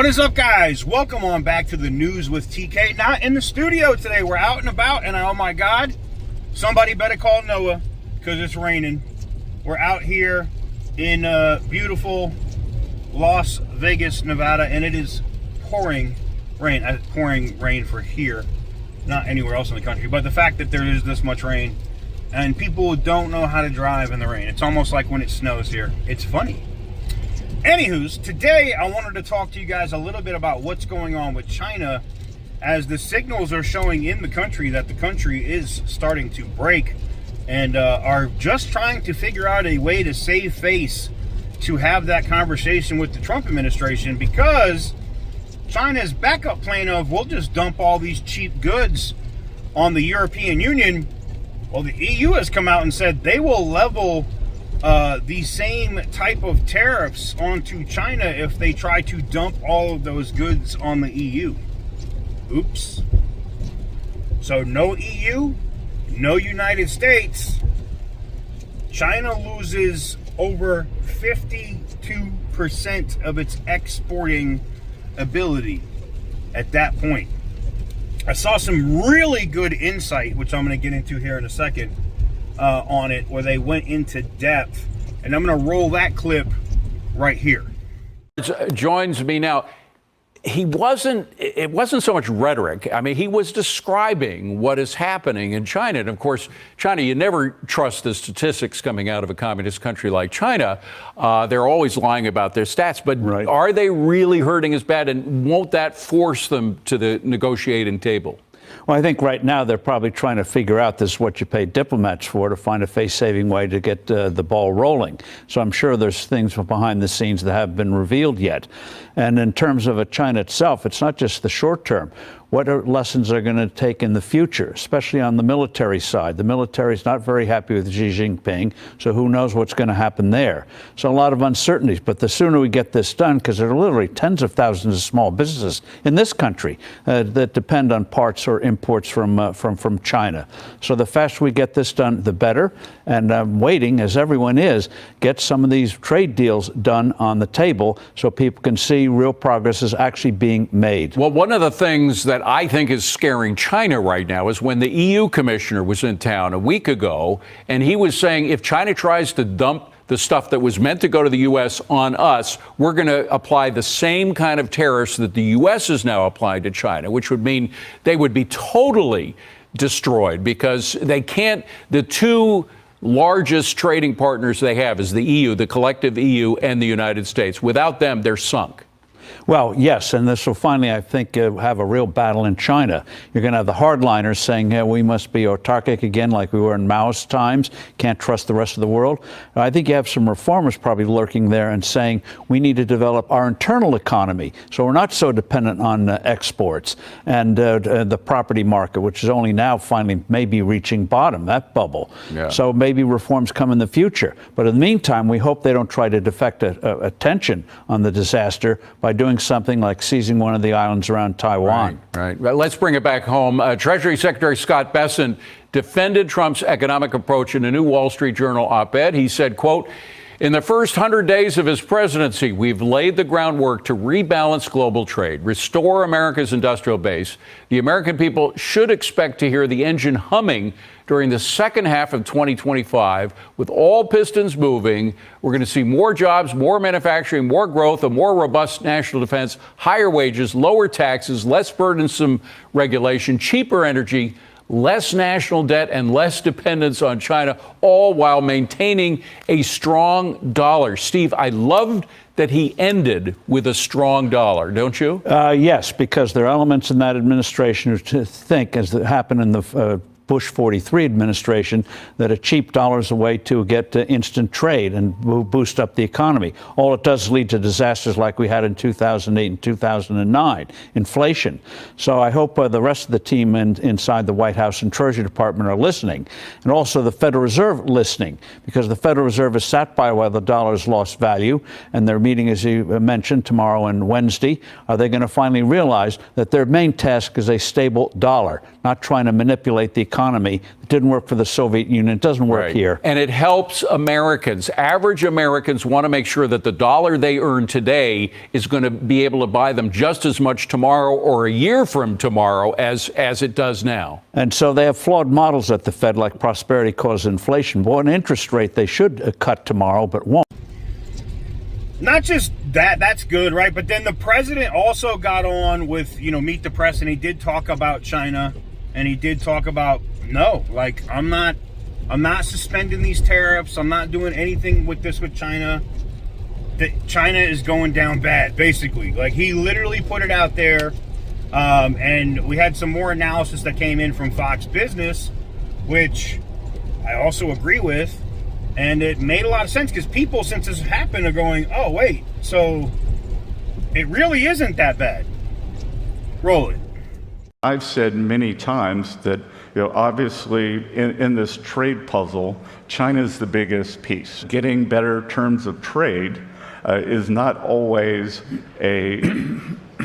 What is up, guys? Welcome on back to the News with TK. Not in the studio today. We're out and about, and oh my God, somebody better call Noah because it's raining. We're out here in beautiful Las Vegas, Nevada, and it is pouring rain. Pouring rain for here, not anywhere else in the country. But the fact that there is this much rain and people don't know how to drive in the rain. It's almost like when it snows here. It's funny. Anywho's, today I wanted to talk to you guys a little bit about what's going on with China, as the signals are showing in the country that the country is starting to break and are just trying to figure out a way to save face to have that conversation with the Trump administration, because China's backup plan of we'll just dump all these cheap goods on the European Union. Well, the EU has come out and said they will level the same type of tariffs onto China if they try to dump all of those goods on the EU. Oops. So no EU, no United States. China loses over 52% of its exporting ability at that point. I saw some really good insight, which I'm going to get into here in a second, on it, where they went into depth, and I'm going to roll that clip right here. Joins me now. It wasn't so much rhetoric. I mean, he was describing what is happening in China. And of course, China, you never trust the statistics coming out of a communist country like China. They're always lying about their stats. But right. Are they really hurting as bad? And won't that force them to the negotiating table? Well, I think right now they're probably trying to figure out this is what you pay diplomats for, to find a face-saving way to get the ball rolling. So I'm sure there's things behind the scenes that haven't been revealed yet. And in terms of China itself, it's not just the short term. What lessons are going to take in the future, especially on the military side? The military is not very happy with Xi JinPing, so who knows what's going to happen there? So a lot of uncertainties, but the sooner we get this done, because there are literally tens of thousands of small businesses in this country that depend on parts or imports from China. So the faster we get this done, the better. And I'm waiting, as everyone is, get some of these trade deals done on the table so people can see real progress is actually being made. Well, one of the things that I think is scaring China right now is when the EU commissioner was in town a week ago, and he was saying if China tries to dump the stuff that was meant to go to the U.S. on us, we're going to apply the same kind of tariffs that the U.S. is now applying to China, which would mean they would be totally destroyed, because they can't, the two largest trading partners they have is the EU, the collective EU, and the United States. Without them, they're sunk. Well, yes, and this will finally, I think, have a real battle in China. You're going to have the hardliners saying, hey, we must be autarkic again like we were in Mao's times, can't trust the rest of the world. I think you have some reformers probably lurking there and saying we need to develop our internal economy so we're not so dependent on exports, and the property market, which is only now finally maybe reaching bottom, that bubble. Yeah. So maybe reforms come in the future. But in the meantime, we hope they don't try to deflect attention on the disaster by doing something like seizing one of the islands around Taiwan. Right. Well, let's bring it back home. Treasury Secretary Scott Bessent defended Trump's economic approach in a new Wall Street Journal op-ed. He said, quote, "In the first 100 days of his presidency, we've laid the groundwork to rebalance global trade, restore America's industrial base. The American people should expect to hear the engine humming during the second half of 2025. With all pistons moving, we're going to see more jobs, more manufacturing, more growth, a more robust national defense, higher wages, lower taxes, less burdensome regulation, cheaper energy, less national debt, and less dependence on China, all while maintaining a strong dollar." Steve, I loved that he ended with a strong dollar, don't you? Yes, because there are elements in that administration to think, as happened in the Bush 43 administration, that a cheap dollar is a way to get instant trade and boost up the economy. All it does is lead to disasters like we had in 2008 and 2009, inflation. So I hope the rest of the team inside the White House and Treasury Department are listening, and also the Federal Reserve listening, because the Federal Reserve is sat by while the dollar has lost value, and they're meeting, as you mentioned, tomorrow and Wednesday. Are they going to finally realize that their main task is a stable dollar, not trying to manipulate the economy economy. It didn't work for the Soviet Union. It doesn't work here. And it helps Americans. Average Americans want to make sure that the dollar they earn today is going to be able to buy them just as much tomorrow or a year from tomorrow as it does now. And so they have flawed models at the Fed, like prosperity causes inflation. Well, an interest rate they should cut tomorrow, but won't. Not just that, that's good, right? But then the president also got on with, Meet the Press, and he did talk about China, and he did talk about, no, like, I'm not suspending these tariffs. I'm not doing anything with China. That China is going down bad, basically. Like, he literally put it out there. And we had some more analysis that came in from Fox Business, which I also agree with. And it made a lot of sense because people, since this happened, are going, oh, wait, so it really isn't that bad. Roll it. I've said many times that, obviously in this trade puzzle, China's the biggest piece. Getting better terms of trade is not always a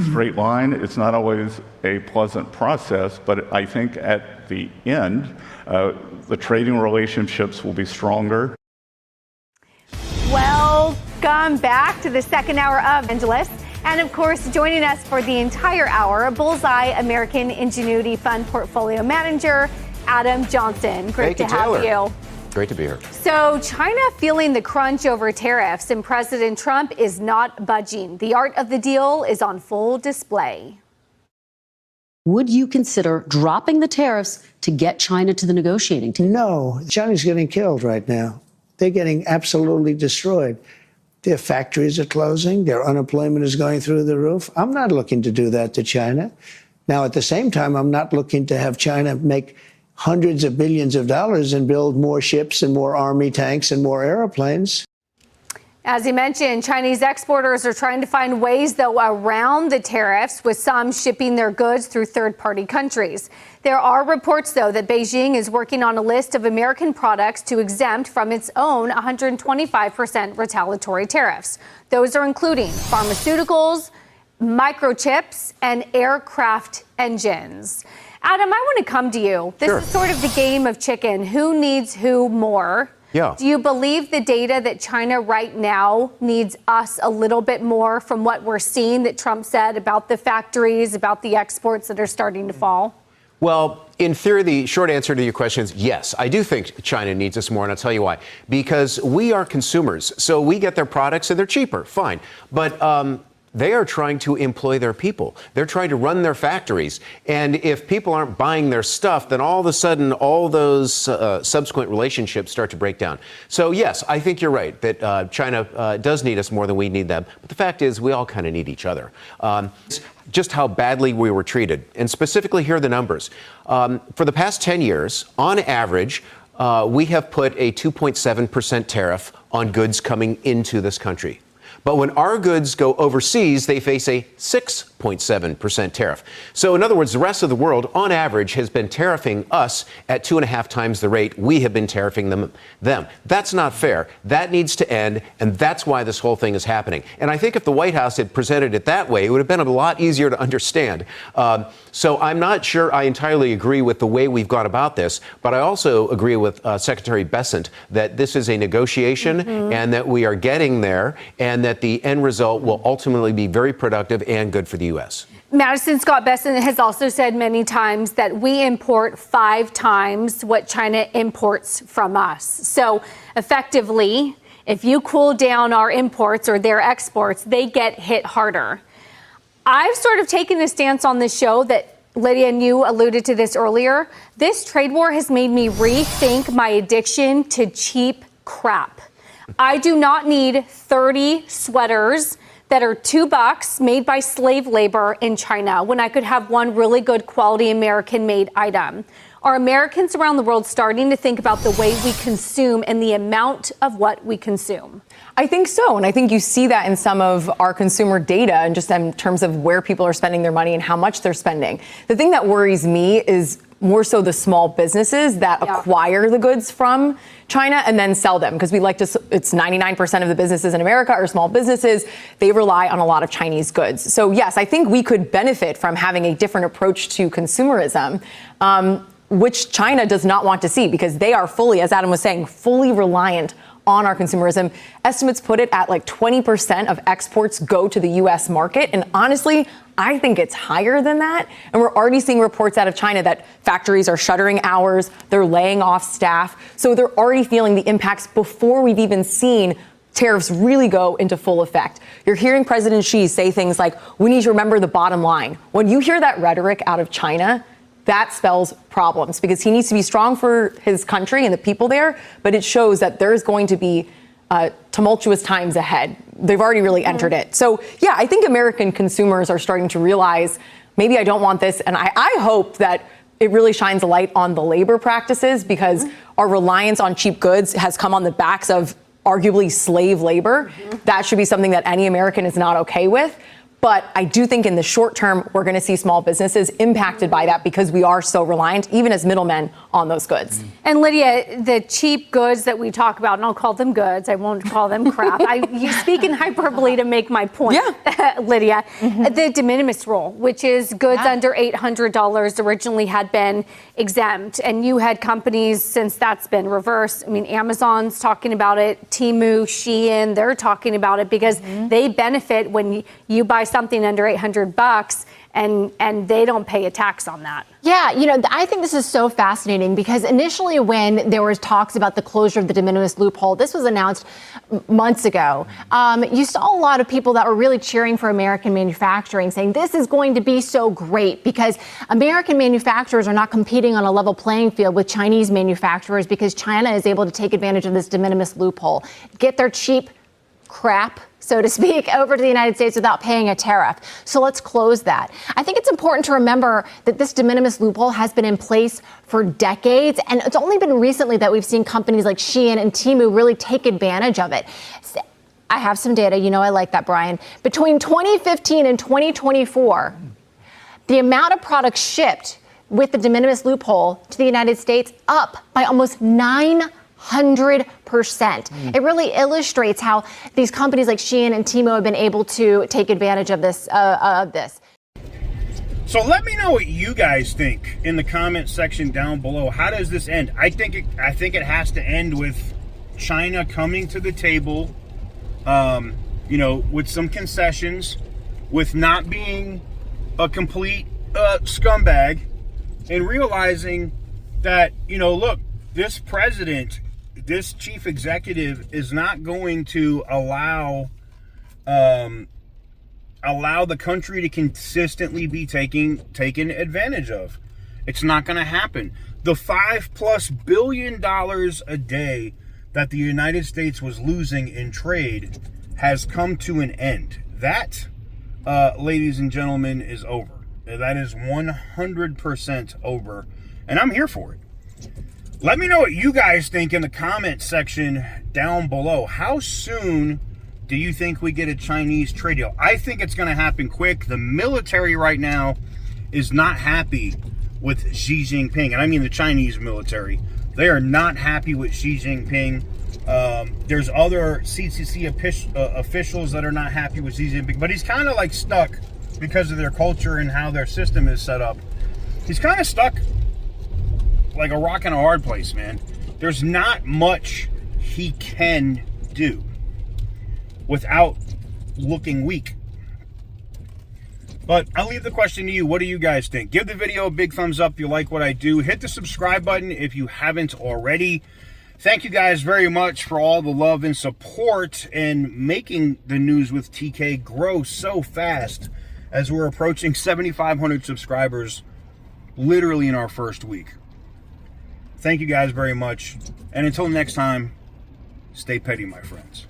straight line. It's not always a pleasant process, but I think at the end, the trading relationships will be stronger. Welcome back to the second hour of Angeles. And of course, joining us for the entire hour, Bullseye American Ingenuity Fund Portfolio Manager, Adam Johnson. Great to have you. Great to be here. So China feeling the crunch over tariffs, and President Trump is not budging. The art of the deal is on full display. Would you consider dropping the tariffs to get China to the negotiating table? No, China's getting killed right now. They're getting absolutely destroyed. Their factories are closing. Their unemployment is going through the roof. I'm not looking to do that to China. Now, at the same time, I'm not looking to have China make hundreds of billions of dollars and build more ships and more army tanks and more airplanes. As he mentioned, Chinese exporters are trying to find ways, though, around the tariffs, with some shipping their goods through third-party countries. There are reports, though, that Beijing is working on a list of American products to exempt from its own 125% retaliatory tariffs. Those are including pharmaceuticals, microchips, and aircraft engines. Adam, I want to come to you. This is sort of the game of chicken. Who needs who more? Yeah. Do you believe the data that China right now needs us a little bit more from what we're seeing that Trump said about the factories, about the exports that are starting to fall? Well, in theory, the short answer to your question is yes. I do think China needs us more, and I'll tell you why. Because we are consumers, so we get their products and they're cheaper, fine. But they are trying to employ their people. They're trying to run their factories. And if people aren't buying their stuff, then all of a sudden, all those subsequent relationships start to break down. So, yes, I think you're right that China does need us more than we need them. But the fact is, we all kind of need each other. Just how badly we were treated. And specifically, here are the numbers. For the past 10 years, on average, we have put a 2.7% tariff on goods coming into this country. But when our goods go overseas, they face a 6.7% tariff. So in other words, the rest of the world, on average, has been tariffing us at 2.5 times the rate we have been tariffing them. That's not fair. That needs to end, and that's why this whole thing is happening. And I think if the White House had presented it that way, it would have been a lot easier to understand. So I'm not sure I entirely agree with the way we've gone about this, but I also agree with Secretary Bessent that this is a negotiation and that we are getting there, and that the end result will ultimately be very productive and good for the U.S. Madison Scott Bessent has also said many times that we import 5 times what China imports from us. So effectively, if you cool down our imports or their exports, they get hit harder. I've sort of taken a stance on this show that, Lydia, and you alluded to this earlier. This trade war has made me rethink my addiction to cheap crap. I do not need 30 sweaters that are $2 made by slave labor in China when I could have one really good quality American-made item. Are Americans around the world starting to think about the way we consume and the amount of what we consume? I think so. And I think you see that in some of our consumer data and just in terms of where people are spending their money and how much they're spending. The thing that worries me is more so the small businesses that acquire the goods from China and then sell them, because we like to, it's 99% of the businesses in America are small businesses. They rely on a lot of Chinese goods. So yes, I think we could benefit from having a different approach to consumerism. which China does not want to see because they are fully, as Adam was saying, fully reliant on our consumerism. Estimates put it at like 20% of exports go to the U.S. market. And honestly, I think it's higher than that. And we're already seeing reports out of China that factories are shuttering hours, they're laying off staff. So they're already feeling the impacts before we've even seen tariffs really go into full effect. You're hearing President Xi say things like, we need to remember the bottom line. When you hear that rhetoric out of China, that spells problems because he needs to be strong for his country and the people there, but it shows that there's going to be tumultuous times ahead. They've already really entered it. So, yeah, I think American consumers are starting to realize maybe I don't want this. And I hope that it really shines a light on the labor practices because our reliance on cheap goods has come on the backs of arguably slave labor. That should be something that any American is not okay with. But I do think in the short term, we're going to see small businesses impacted by that because we are so reliant, even as middlemen, on those goods. And Lydia, the cheap goods that we talk about, and I'll call them goods, I won't call them crap. You speak in hyperbole to make my point, Lydia. The de minimis rule, which is goods under $800 originally had been exempt. And you had companies, since that's been reversed, I mean, Amazon's talking about it, Temu, Shein, they're talking about it because they benefit when you buy something under $800 and they don't pay a tax on that. Yeah, you know, I think this is so fascinating because initially when there was talks about the closure of the de minimis loophole, this was announced months ago. You saw a lot of people that were really cheering for American manufacturing, saying this is going to be so great because American manufacturers are not competing on a level playing field with Chinese manufacturers because China is able to take advantage of this de minimis loophole, get their cheap crap, so to speak, over to the United States without paying a tariff. So let's close that. I think it's important to remember that this de minimis loophole has been in place for decades, and it's only been recently that we've seen companies like Shein and Temu really take advantage of it. I have some data. You know I like that, Brian. Between 2015 and 2024, the amount of products shipped with the de minimis loophole to the United States up by almost 900%. It really illustrates how these companies like Shein and Temu have been able to take advantage of this. So let me know what you guys think in the comment section down below. How does this end? I think it has to end with China coming to the table, you know, with some concessions, with not being a complete scumbag, and realizing that, you know, look, this president, this chief executive is not going to allow the country to consistently be taken advantage of. It's not going to happen. The $5+ billion a day that the United States was losing in trade has come to an end. That, ladies and gentlemen, is over. That is 100% over, and I'm here for it. Let me know what you guys think in the comment section down below. How soon do you think we get a Chinese trade deal? I think it's going to happen quick. The military right now is not happy with Xi Jinping, and I mean the Chinese military. They are not happy with Xi Jinping. There's other CCP officials that are not happy with Xi Jinping, but he's kind of like stuck because of their culture and how their system is set up. He's kind of stuck like a rock in a hard place, man. There's not much he can do without looking weak. But I'll leave the question to you. What do you guys think? Give the video a big thumbs up if you like what I do. Hit the subscribe button if you haven't already. Thank you guys very much for all the love and support and making the News with TK grow so fast as we're approaching 7,500 subscribers literally in our first week. Thank you guys very much. And until next time, stay petty, my friends.